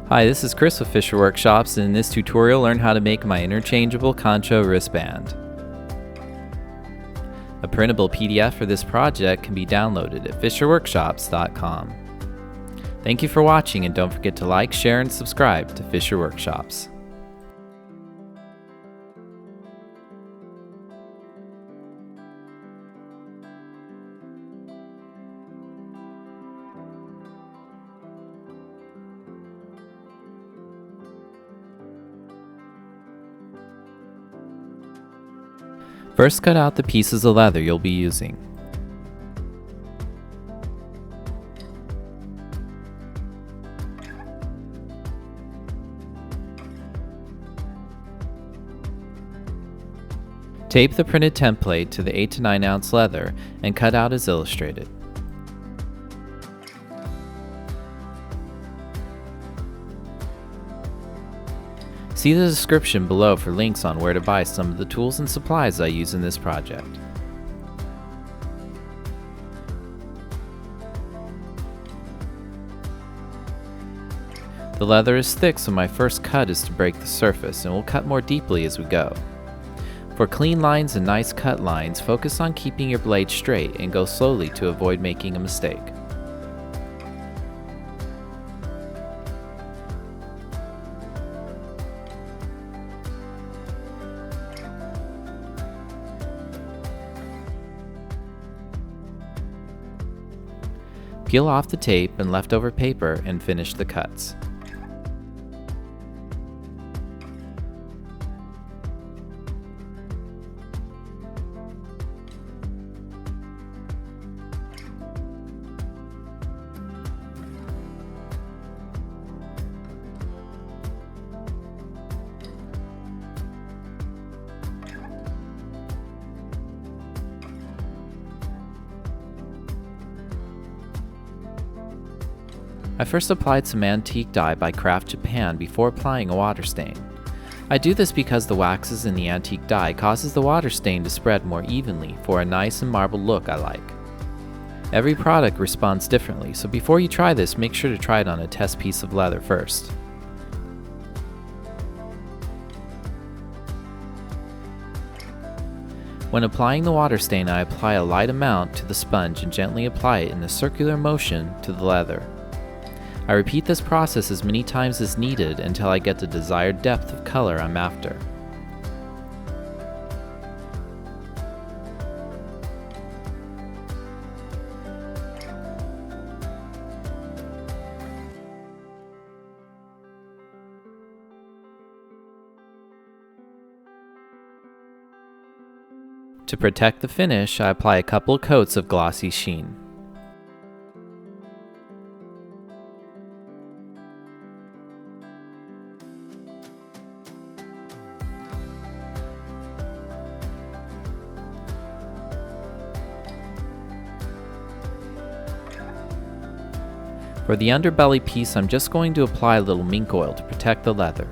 Hi, this is Chris with Fischer Workshops, and in this tutorial learn how to make my interchangeable Concho wristband. A printable PDF for this project can be downloaded at fischerworkshops.com. Thank you for watching, and don't forget to like, share, and subscribe to Fischer Workshops. First, cut out the pieces of leather you'll be using. Tape the printed template to the 8 to 9 ounce leather and cut out as illustrated. See the description below for links on where to buy some of the tools and supplies I use in this project. The leather is thick, so my first cut is to break the surface, and we'll cut more deeply as we go. For clean lines and nice cut lines, focus on keeping your blade straight and go slowly to avoid making a mistake. Peel off the tape and leftover paper and finish the cuts. I first applied some antique dye by Craft Japan before applying a water stain. I do this because the waxes in the antique dye causes the water stain to spread more evenly for a nice and marbled look I like. Every product responds differently, so before you try this, make sure to try it on a test piece of leather first. When applying the water stain, I apply a light amount to the sponge and gently apply it in a circular motion to the leather. I repeat this process as many times as needed until I get the desired depth of color I'm after. To protect the finish, I apply a couple of coats of glossy sheen. For the underbelly piece, I'm just going to apply a little mink oil to protect the leather.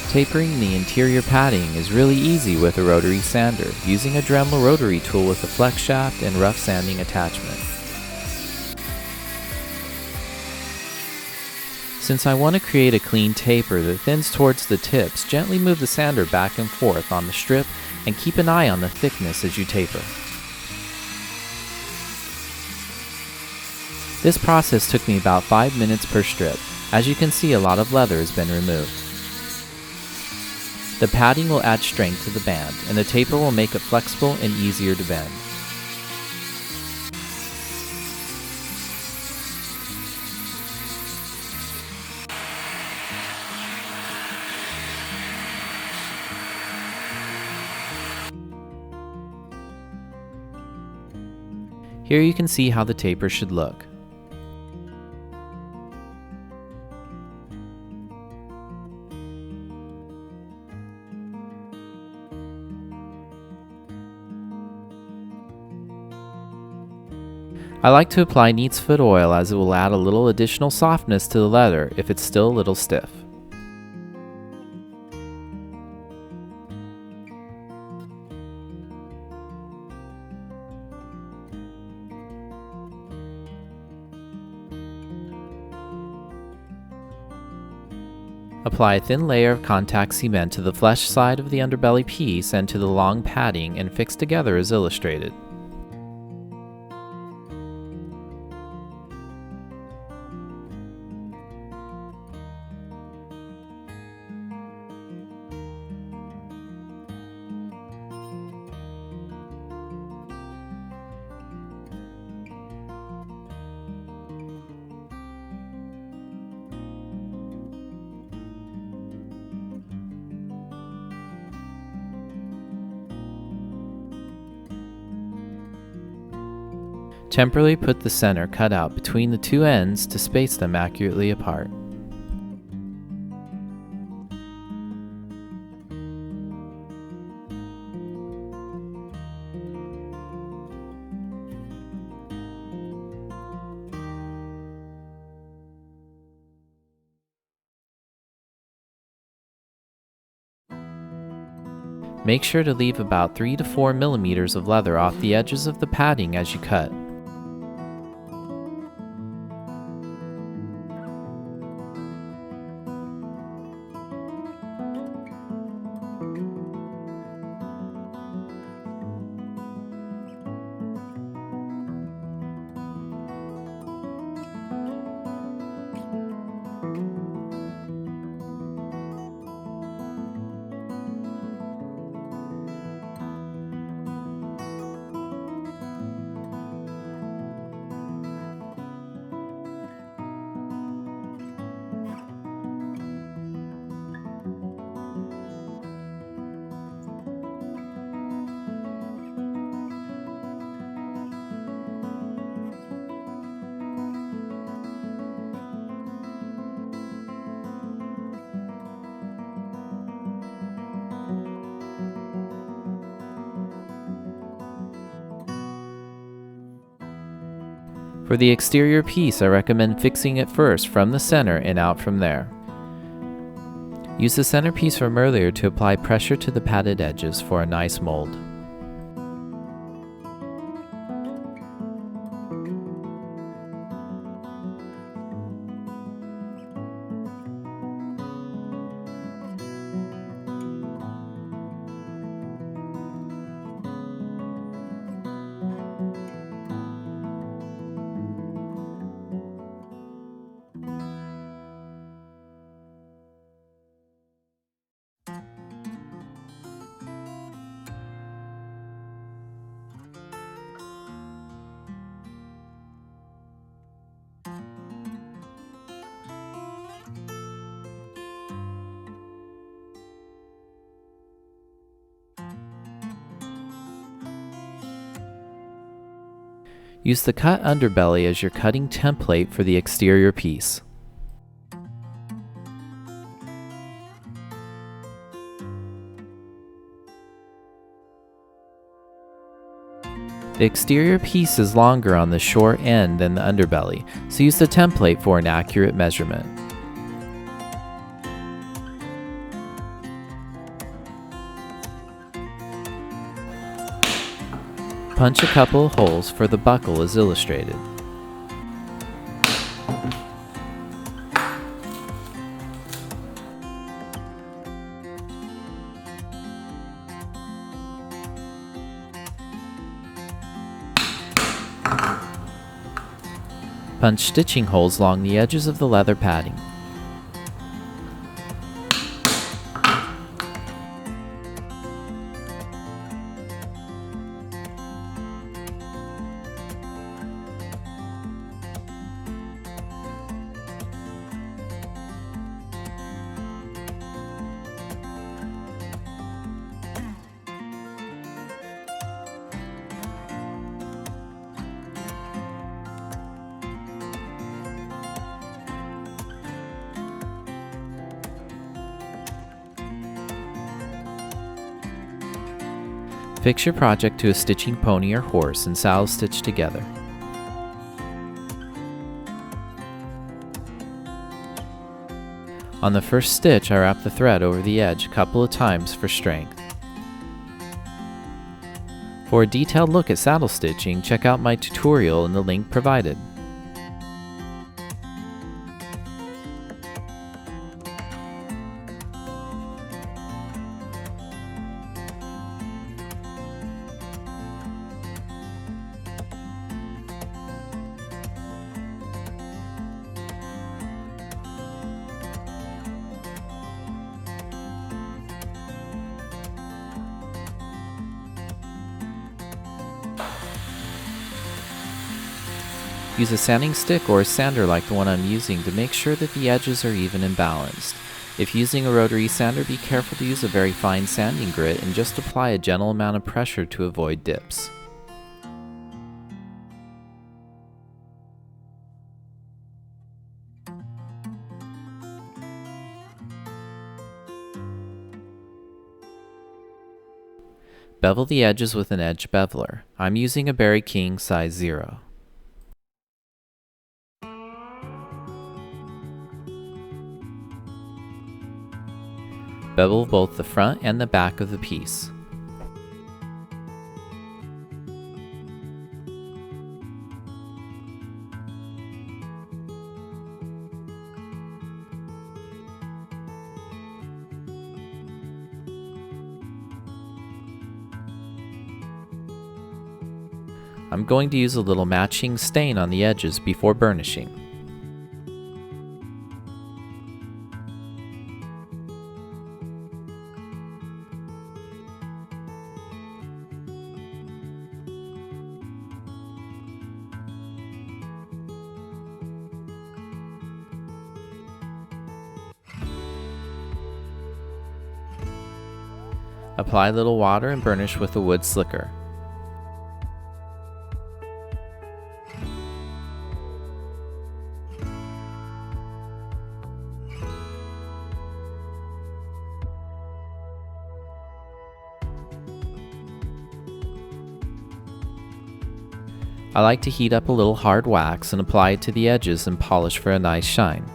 Tapering the interior padding is really easy with a rotary sander, using a Dremel rotary tool with a flex shaft and rough sanding attachment. Since I want to create a clean taper that thins towards the tips, gently move the sander back and forth on the strip and keep an eye on the thickness as you taper. This process took me about 5 minutes per strip. As you can see, a lot of leather has been removed. The padding will add strength to the band, and the taper will make it flexible and easier to bend. Here you can see how the taper should look. I like to apply neat's foot oil as it will add a little additional softness to the leather if it's still a little stiff. Apply a thin layer of contact cement to the flesh side of the underbelly piece and to the long padding and fix together as illustrated. Temporarily put the center cut out between the two ends to space them accurately apart. Make sure to leave about 3 to 4 millimeters of leather off the edges of the padding as you cut. For the exterior piece, I recommend fixing it first from the center and out from there. Use the center piece from earlier to apply pressure to the padded edges for a nice mold. Use the cut underbelly as your cutting template for the exterior piece. The exterior piece is longer on the short end than the underbelly, so use the template for an accurate measurement. Punch a couple of holes for the buckle as illustrated. Punch stitching holes along the edges of the leather padding. Fix your project to a stitching pony or horse and saddle stitch together. On the first stitch, I wrap the thread over the edge a couple of times for strength. For a detailed look at saddle stitching, check out my tutorial in the link provided. Use a sanding stick or a sander like the one I'm using to make sure that the edges are even and balanced. If using a rotary sander, be careful to use a very fine sanding grit and just apply a gentle amount of pressure to avoid dips. Bevel the edges with an edge beveler. I'm using a Berry King size 0. Bevel both the front and the back of the piece. I'm going to use a little matching stain on the edges before burnishing. Apply a little water and burnish with a wood slicker. I like to heat up a little hard wax and apply it to the edges and polish for a nice shine.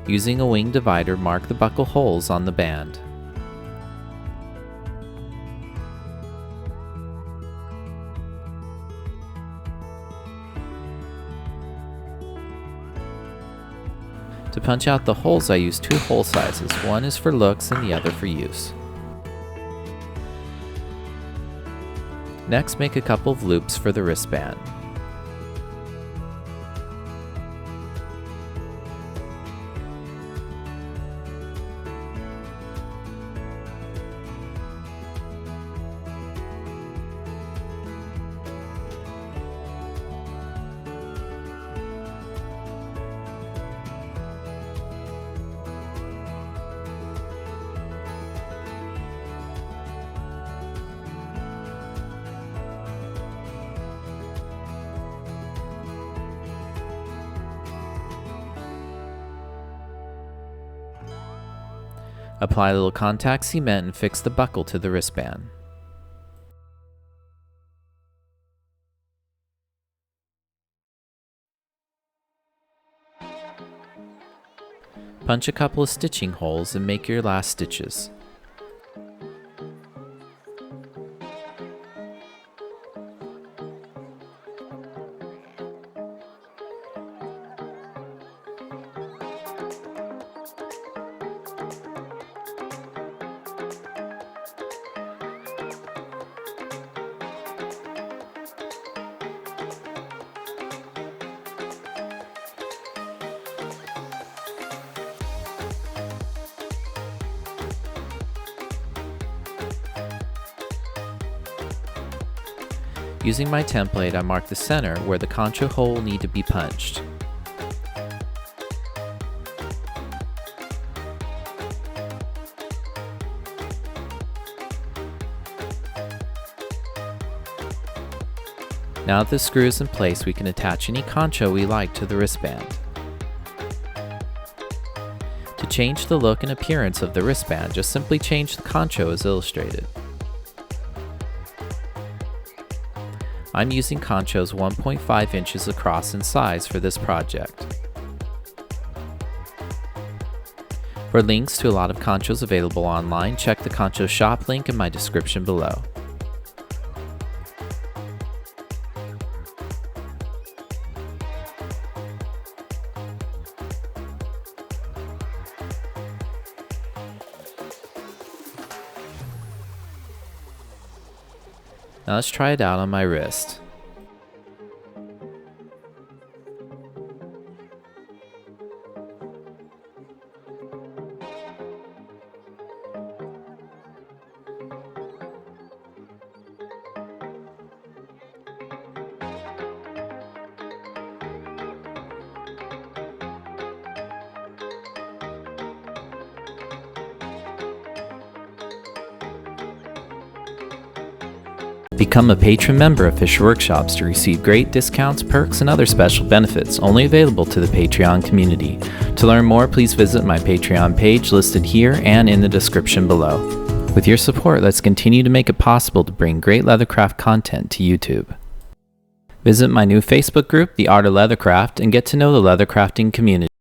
Using a wing divider, mark the buckle holes on the band. To punch out the holes, I use 2 hole sizes. One is for looks and the other for use. Next, make a couple of loops for the wristband. Apply a little contact cement and fix the buckle to the wristband. Punch a couple of stitching holes and make your last stitches. Using my template, I mark the center where the concho hole will need to be punched. Now that the screw is in place, we can attach any concho we like to the wristband. To change the look and appearance of the wristband, just simply change the concho as illustrated. I'm using conchos 1.5 inches across in size for this project. For links to a lot of conchos available online, check the Concho shop link in my description below. Now let's try it out on my wrist. Become a patron member of Fischer Workshops to receive great discounts, perks, and other special benefits only available to the Patreon community. To learn more, please visit my Patreon page listed here and in the description below. With your support, let's continue to make it possible to bring great leathercraft content to YouTube. Visit my new Facebook group, The Art of Leathercraft, and get to know the leathercrafting community.